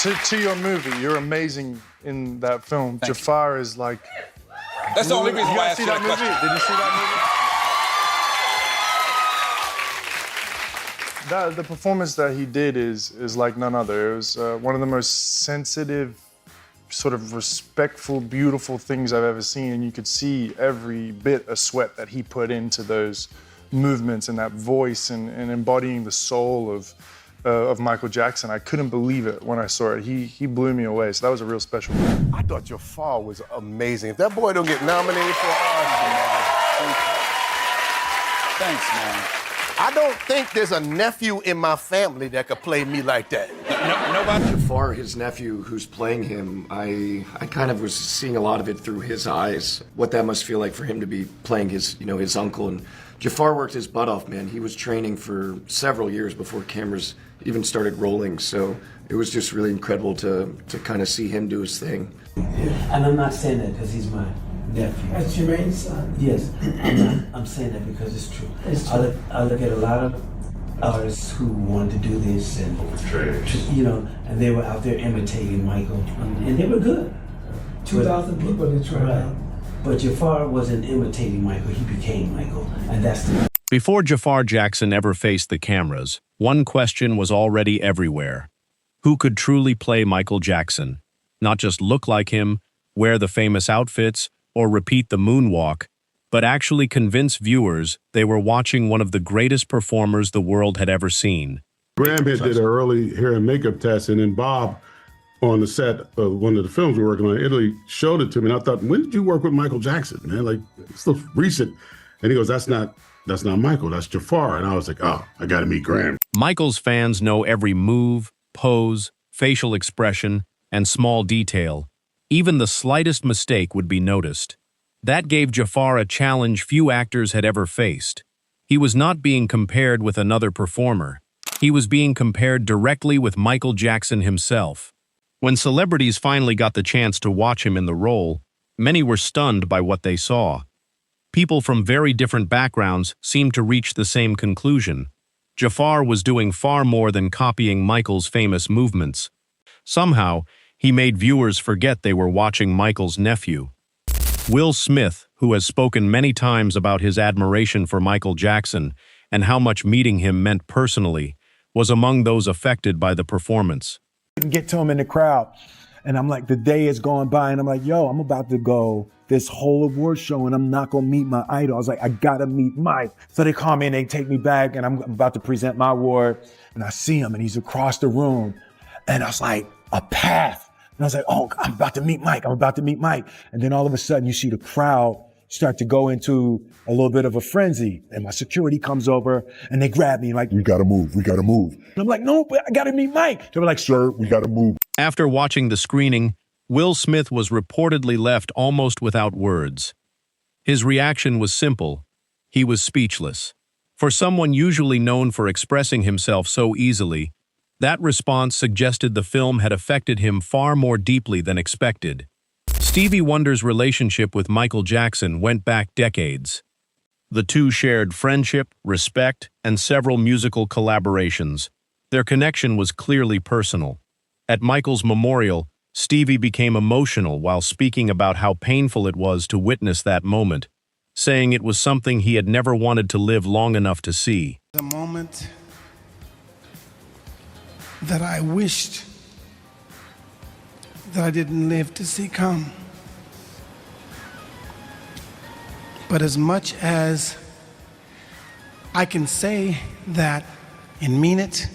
To your movie, you're amazing in that film. Thank Jafar is like... That's the only reason why I asked you that movie? question. Did you see that movie? The performance that he did is like none other. It was one of the most sensitive, sort of respectful, beautiful things I've ever seen, and you could see every bit of sweat that he put into those movements and that voice and embodying the soul of Michael Jackson. I couldn't believe it when I saw it. He blew me away, so that was a real special moment. I thought Jafar was amazing. If that boy don't get nominated for an Oscar, man. Thanks, man. I don't think there's a nephew in my family that could play me like that. Nobody. Jafar, his nephew who's playing him, I kind of was seeing a lot of it through his eyes. What that must feel like for him to be playing his uncle. And Jafar worked his butt off, man. He was training for several years before cameras even started rolling. So it was just really incredible to kind of see him do his thing. And I'm not saying that because he's my nephew. That's Jermaine's son? Yes, I'm saying that because it's true. I look at a lot of artists who wanted to do this and and they were out there imitating Michael, and they were good. 2,000 people they tried out. But Jafar wasn't imitating Michael, he became Michael, and that's the... Before Jaafar Jackson ever faced the cameras, one question was already everywhere. Who could truly play Michael Jackson? Not just look like him, wear the famous outfits, or repeat the moonwalk, but actually convince viewers they were watching one of the greatest performers the world had ever seen. Graham had did an early hair and makeup test, and then Bob, on the set of one of the films we were working on in Italy, showed it to me, and I thought, when did you work with Michael Jackson, man? Like, it's looks recent. And he goes, that's not Michael, that's Jafar. And I was like, oh, I gotta meet Graham. Michael's fans know every move, pose, facial expression, and small detail. Even the slightest mistake would be noticed. That gave Jafar a challenge few actors had ever faced. He was not being compared with another performer. He was being compared directly with Michael Jackson himself. When celebrities finally got the chance to watch him in the role, many were stunned by what they saw. People from very different backgrounds seemed to reach the same conclusion. Jafar was doing far more than copying Michael's famous movements. Somehow, he made viewers forget they were watching Michael's nephew. Will Smith, who has spoken many times about his admiration for Michael Jackson and how much meeting him meant personally, was among those affected by the performance. Get to him in the crowd, and I'm like, the day is going by, and I'm like, yo, I'm about to go this whole award show, and I'm not gonna meet my idol. I was like, I gotta meet Mike. So they call me and they take me back, and I'm about to present my award, and I see him, and he's across the room, and I was like, a path. And I was like, oh, I'm about to meet Mike. I'm about to meet Mike. And then all of a sudden you see the crowd start to go into a little bit of a frenzy. And my security comes over and they grab me like, we gotta move, we gotta move. And I'm like, no, but I gotta meet Mike. They were like, sir, we gotta move. After watching the screening, Will Smith was reportedly left almost without words. His reaction was simple. He was speechless. For someone usually known for expressing himself so easily, that response suggested the film had affected him far more deeply than expected. Stevie Wonder's relationship with Michael Jackson went back decades. The two shared friendship, respect, and several musical collaborations. Their connection was clearly personal. At Michael's memorial, Stevie became emotional while speaking about how painful it was to witness that moment, saying it was something he had never wanted to live long enough to see. The moment that I wished that I didn't live to see come. But as much as I can say that and mean it,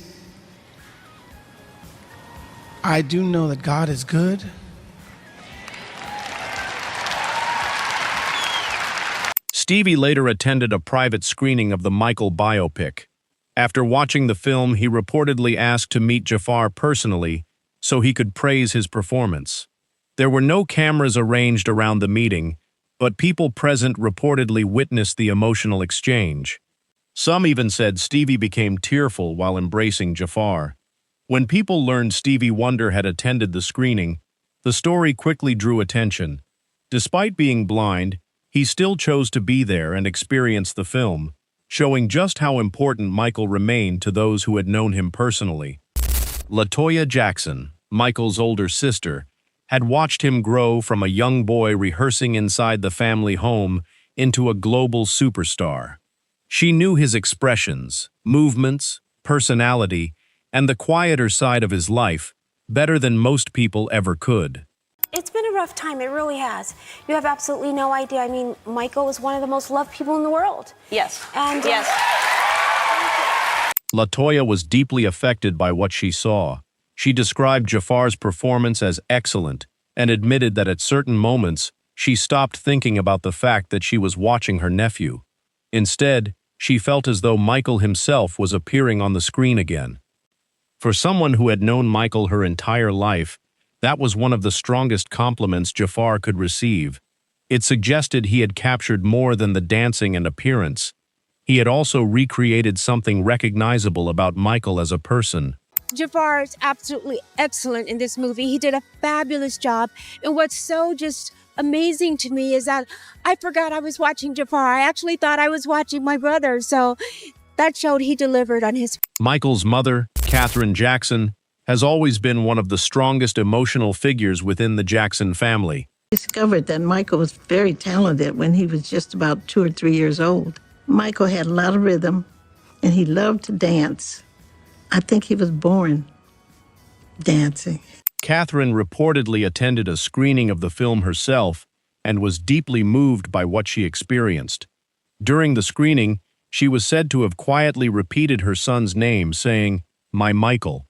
I do know that God is good. Stevie later attended a private screening of the Michael biopic. After watching the film, he reportedly asked to meet Jafar personally so he could praise his performance. There were no cameras arranged around the meeting, but people present reportedly witnessed the emotional exchange. Some even said Stevie became tearful while embracing Jafar. When people learned Stevie Wonder had attended the screening, the story quickly drew attention. Despite being blind, he still chose to be there and experience the film, showing just how important Michael remained to those who had known him personally. LaToya Jackson. Michael's older sister, had watched him grow from a young boy rehearsing inside the family home into a global superstar. She knew his expressions, movements, personality, and the quieter side of his life better than most people ever could. It's been a rough time, it really has. You have absolutely no idea. I mean, Michael is one of the most loved people in the world. Yes. And yes. LaToya was deeply affected by what she saw. She described Jaafar's performance as excellent and admitted that at certain moments, she stopped thinking about the fact that she was watching her nephew. Instead, she felt as though Michael himself was appearing on the screen again. For someone who had known Michael her entire life, that was one of the strongest compliments Jaafar could receive. It suggested he had captured more than the dancing and appearance. He had also recreated something recognizable about Michael as a person. Jaafar is absolutely excellent in this movie. He did a fabulous job. And what's so just amazing to me is that I forgot I was watching Jaafar. I actually thought I was watching my brother. So that showed he delivered on his. Michael's mother, Katherine Jackson, has always been one of the strongest emotional figures within the Jackson family. I discovered that Michael was very talented when he was just about 2 or 3 years old. Michael had a lot of rhythm, and he loved to dance. I think he was born dancing. Katherine reportedly attended a screening of the film herself and was deeply moved by what she experienced. During the screening, she was said to have quietly repeated her son's name, saying, "My Michael."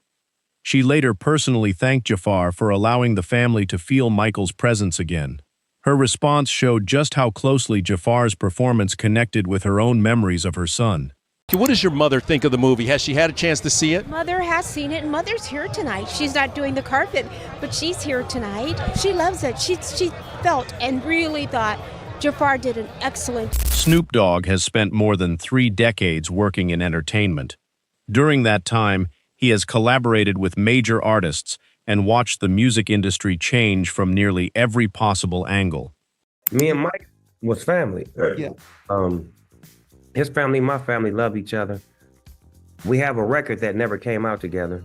She later personally thanked Jaafar for allowing the family to feel Michael's presence again. Her response showed just how closely Jaafar's performance connected with her own memories of her son. What does your mother think of the movie? Has she had a chance to see it? Mother has seen it, and Mother's here tonight. She's not doing the carpet, but she's here tonight. She loves it. She felt and really thought Jaafar did an excellent. Snoop Dogg has spent more than 3 decades working in entertainment. During that time, he has collaborated with major artists and watched the music industry change from nearly every possible angle. Me and Mike was family. Yeah. His family, my family love each other. We have a record that never came out together.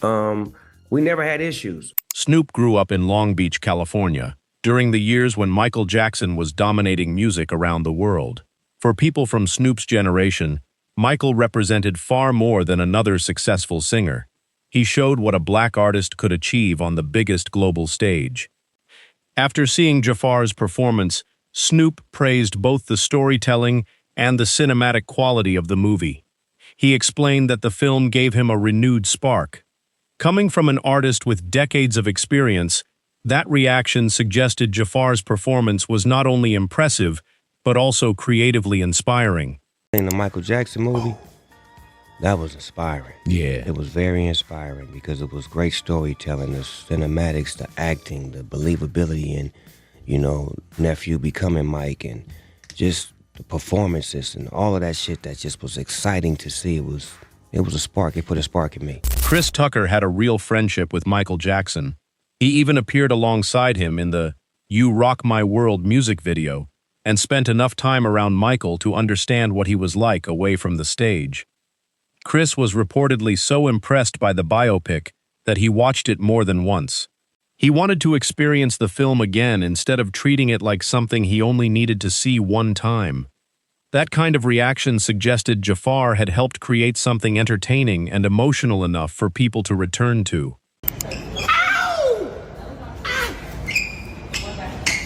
We never had issues. Snoop grew up in Long Beach, California, during the years when Michael Jackson was dominating music around the world. For people from Snoop's generation, Michael represented far more than another successful singer. He showed what a black artist could achieve on the biggest global stage. After seeing Jaafar's performance, Snoop praised both the storytelling and the cinematic quality of the movie. He explained that the film gave him a renewed spark. Coming from an artist with decades of experience, that reaction suggested Jaafar's performance was not only impressive, but also creatively inspiring. In the Michael Jackson movie, that was inspiring. Yeah. It was very inspiring because it was great storytelling, the cinematics, the acting, the believability in, nephew becoming Mike, and just the performances and all of that shit that just was exciting to see. It was a spark. It put a spark in me. Chris Tucker had a real friendship with Michael Jackson. He even appeared alongside him in the You Rock My World music video and spent enough time around Michael to understand what he was like away from the stage. Chris was reportedly so impressed by the biopic that he watched it more than once. He wanted to experience the film again instead of treating it like something he only needed to see one time. That kind of reaction suggested Jaafar had helped create something entertaining and emotional enough for people to return to. Ow! Ah!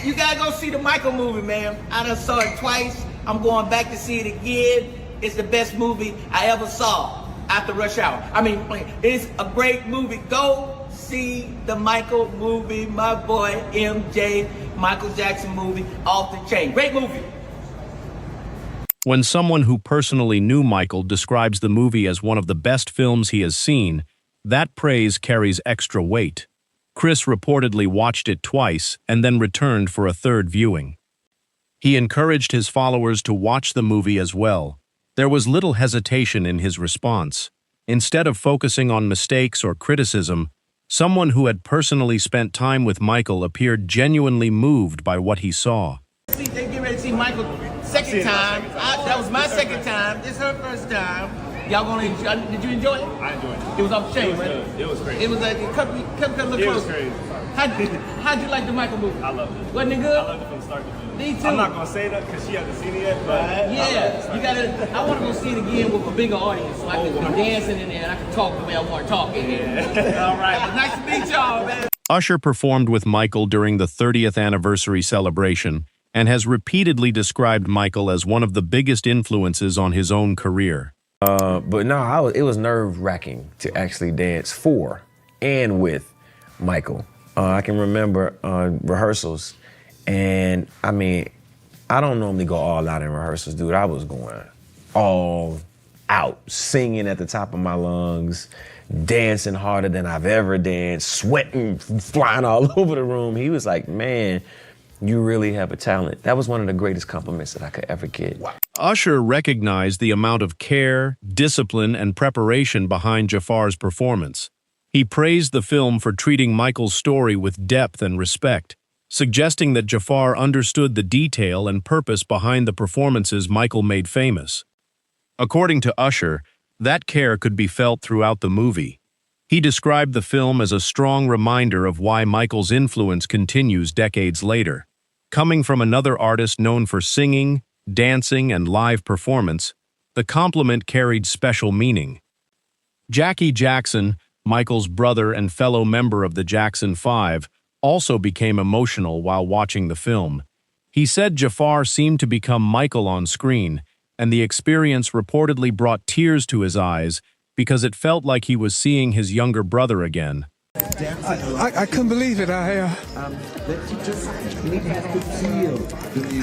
You gotta go see the Michael movie, man. I done saw it twice. I'm going back to see it again. It's the best movie I ever saw after Rush Hour. I mean, it's a great movie. Go see the Michael movie, my boy MJ, Michael Jackson movie, Off the Chain. Great movie. When someone who personally knew Michael describes the movie as one of the best films he has seen, that praise carries extra weight. Chris reportedly watched it twice and then returned for a third viewing. He encouraged his followers to watch the movie as well. There was little hesitation in his response. Instead of focusing on mistakes or criticism, someone who had personally spent time with Michael appeared genuinely moved by what he saw. They get ready to see Michael second time. That was my second time. This is her first time. Y'all gonna, did you enjoy it? I enjoyed it. It was off the chain, right? It was great. It was like, cut a little It was closer. crazy. How'd you like the Michael movie? I loved it. Wasn't it good? I loved it from start to finish. Me too. I'm not gonna say that because she hasn't seen it yet, but yeah, you gotta. I want to go see it again with a bigger audience, so I can be dancing in there and I can talk the way I want to talk in here. All right, well, nice to meet y'all, man. Usher performed with Michael during the 30th anniversary celebration and has repeatedly described Michael as one of the biggest influences on his own career. But no, it was nerve-wracking to actually dance for and with Michael. I can remember rehearsals, and I mean, I don't normally go all out in rehearsals, dude. I was going all out, singing at the top of my lungs, dancing harder than I've ever danced, sweating, flying all over the room. He was like, man, you really have a talent. That was one of the greatest compliments that I could ever get. Wow. Usher recognized the amount of care, discipline, and preparation behind Jaafar's performance. He praised the film for treating Michael's story with depth and respect, suggesting that Jaafar understood the detail and purpose behind the performances Michael made famous. According to Usher, that care could be felt throughout the movie. He described the film as a strong reminder of why Michael's influence continues decades later. Coming from another artist known for singing, dancing, and live performance, the compliment carried special meaning. Jackie Jackson, Michael's brother and fellow member of the Jackson 5, also became emotional while watching the film. He said Jaafar seemed to become Michael on screen, and the experience reportedly brought tears to his eyes because it felt like he was seeing his younger brother again. I couldn't believe it. I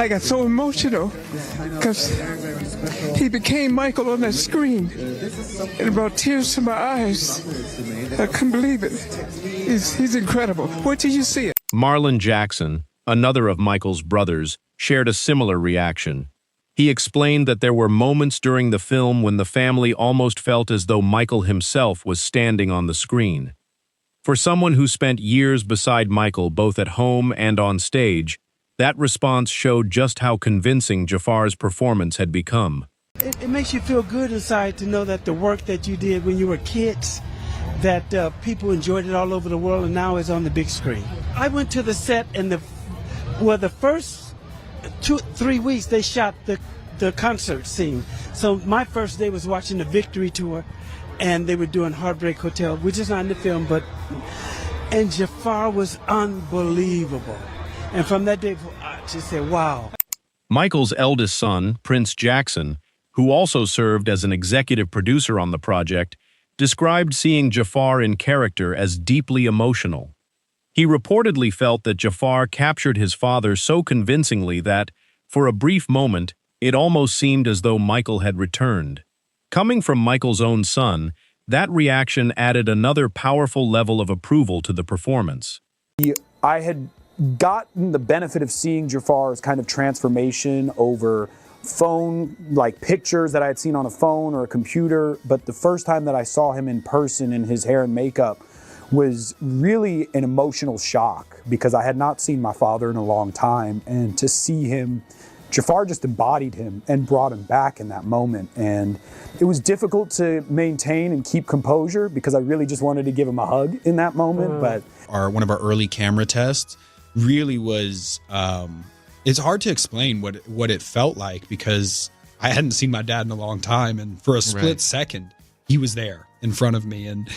got so emotional because he became Michael on that screen. It brought tears to my eyes. I couldn't believe it. He's incredible. Where did you see it? Marlon Jackson, another of Michael's brothers, shared a similar reaction. He explained that there were moments during the film when the family almost felt as though Michael himself was standing on the screen. For someone who spent years beside Michael both at home and on stage, that response showed just how convincing Jaafar's performance had become. It makes you feel good inside to know that the work that you did when you were kids, that people enjoyed it all over the world and now it's on the big screen. I went to the set and the first 2-3 weeks they shot the concert scene. So my first day was watching the Victory Tour and they were doing Heartbreak Hotel, which is not in the film, and Jaafar was unbelievable. And from that day, I just said, wow. Michael's eldest son, Prince Jackson, who also served as an executive producer on the project, described seeing Jaafar in character as deeply emotional. He reportedly felt that Jaafar captured his father so convincingly that, for a brief moment, it almost seemed as though Michael had returned. Coming from Michael's own son, that reaction added another powerful level of approval to the performance. I had gotten the benefit of seeing Jaafar's kind of transformation over phone, like pictures that I had seen on a phone or a computer, but the first time that I saw him in person in his hair and makeup was really an emotional shock because I had not seen my father in a long time, and to see him, Jaafar just embodied him and brought him back in that moment. And it was difficult to maintain and keep composure because I really just wanted to give him a hug in that moment. But one of our early camera tests really was, it's hard to explain what it felt like because I hadn't seen my dad in a long time. And for a split second, he was there in front of me. And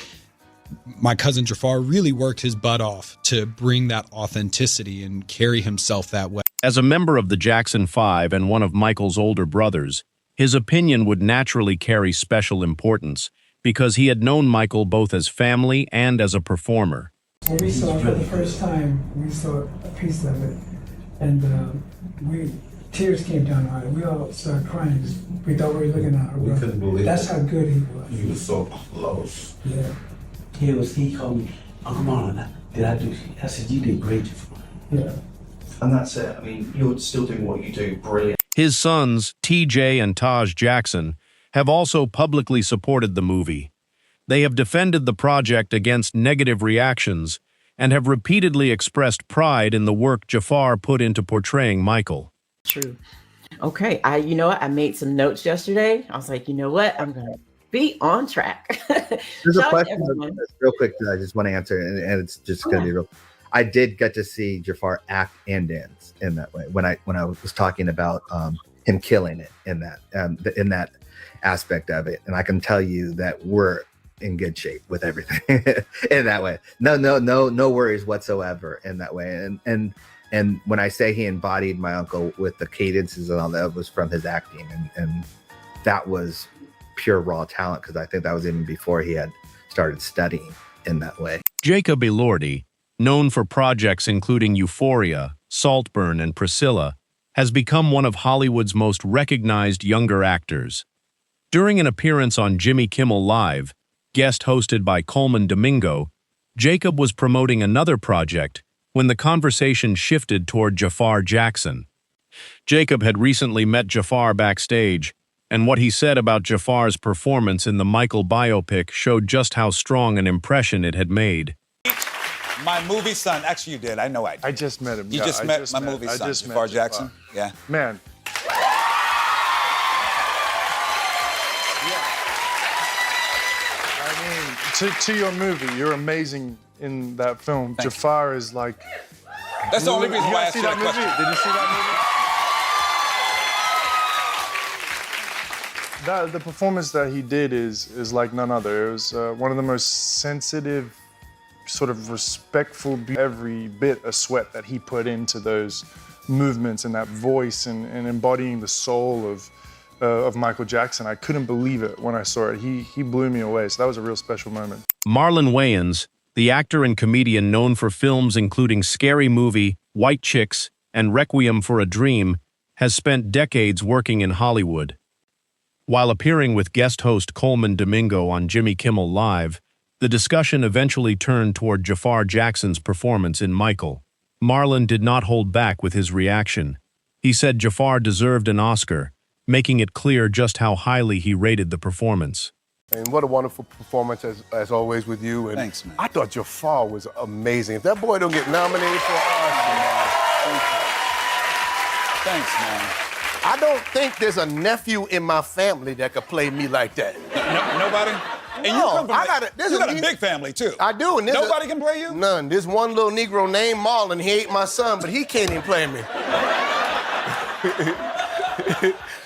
my cousin Jaafar really worked his butt off to bring that authenticity and carry himself that way. As a member of the Jackson 5 and one of Michael's older brothers, his opinion would naturally carry special importance because he had known Michael both as family and as a performer. When we saw it for the first time, we saw a piece of it, and tears came down our eyes. We all started crying. We thought we were looking at our brother. We couldn't believe That's how good he was. He was so close. Yeah. He called me, Uncle Marlon, did I do? I said, you did great. Yeah. And that's it. I mean, you're still doing what you do brilliant. His sons, TJ and Taj Jackson, have also publicly supported the movie. They have defended the project against negative reactions and have repeatedly expressed pride in the work Jaafar put into portraying Michael. True. Okay, you know what? I made some notes yesterday. I was like, you know what? I'm gonna be on track. There's a Shout out to question everyone. real quick that I just want to answer, and it's just going to be real. I did get to see Jaafar act and dance in that way when I was talking about him killing it in that aspect of it, and I can tell you that we're in good shape with everything in that way. No worries whatsoever in that way. And when I say he embodied my uncle with the cadences and all that, was from his acting, and that was pure raw talent, because I think that was even before he had started studying in that way. Jacob Elordi, known for projects including Euphoria, Saltburn, and Priscilla, has become one of Hollywood's most recognized younger actors. During an appearance on Jimmy Kimmel Live, guest hosted by Coleman Domingo, Jacob was promoting another project when the conversation shifted toward Jaafar Jackson. Jacob had recently met Jaafar backstage, and what he said about Jaafar's performance in the Michael biopic showed just how strong an impression it had made. My movie son, actually you did, I know I did. I just met him. You Yeah, just I met just my met- movie I son, just met Jaafar Jaafar. Jackson? Yeah. Man. To your movie, you're amazing in that film. Jaafar is like. That's the only reason why I see asked you that that movie. question. Did you see that movie? The performance that he did is like none other. It was one of the most sensitive, sort of respectful, every bit of sweat that he put into those movements and that voice and embodying the soul of Michael Jackson. I couldn't believe it when I saw it. He blew me away. So that was a real special moment. Marlon Wayans, the actor and comedian known for films including Scary Movie, White Chicks, and Requiem for a Dream, has spent decades working in Hollywood. While appearing with guest host Coleman Domingo on Jimmy Kimmel Live, the discussion eventually turned toward Jaafar Jackson's performance in Michael. Marlon did not hold back with his reaction. He said Jaafar deserved an Oscar, making it clear just how highly he rated the performance. And what a wonderful performance, as always, with you. And thanks, man. I thought Jaafar was amazing. If that boy don't get nominated for an Oscar, Thanks, man. I don't think there's a nephew in my family that could play me like that. Nobody? And you come from you got a big family, too. I do. And Nobody can play you? None. There's one little Negro named Marlon. He ain't my son, but he can't even play me.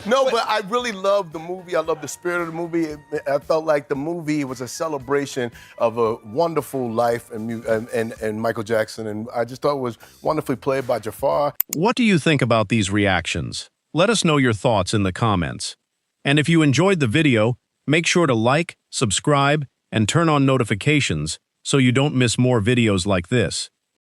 No, but I really loved the movie. I loved the spirit of the movie. I felt like the movie was a celebration of a wonderful life and Michael Jackson. And I just thought it was wonderfully played by Jaafar. What do you think about these reactions? Let us know your thoughts in the comments. And if you enjoyed the video, make sure to like, subscribe, and turn on notifications so you don't miss more videos like this.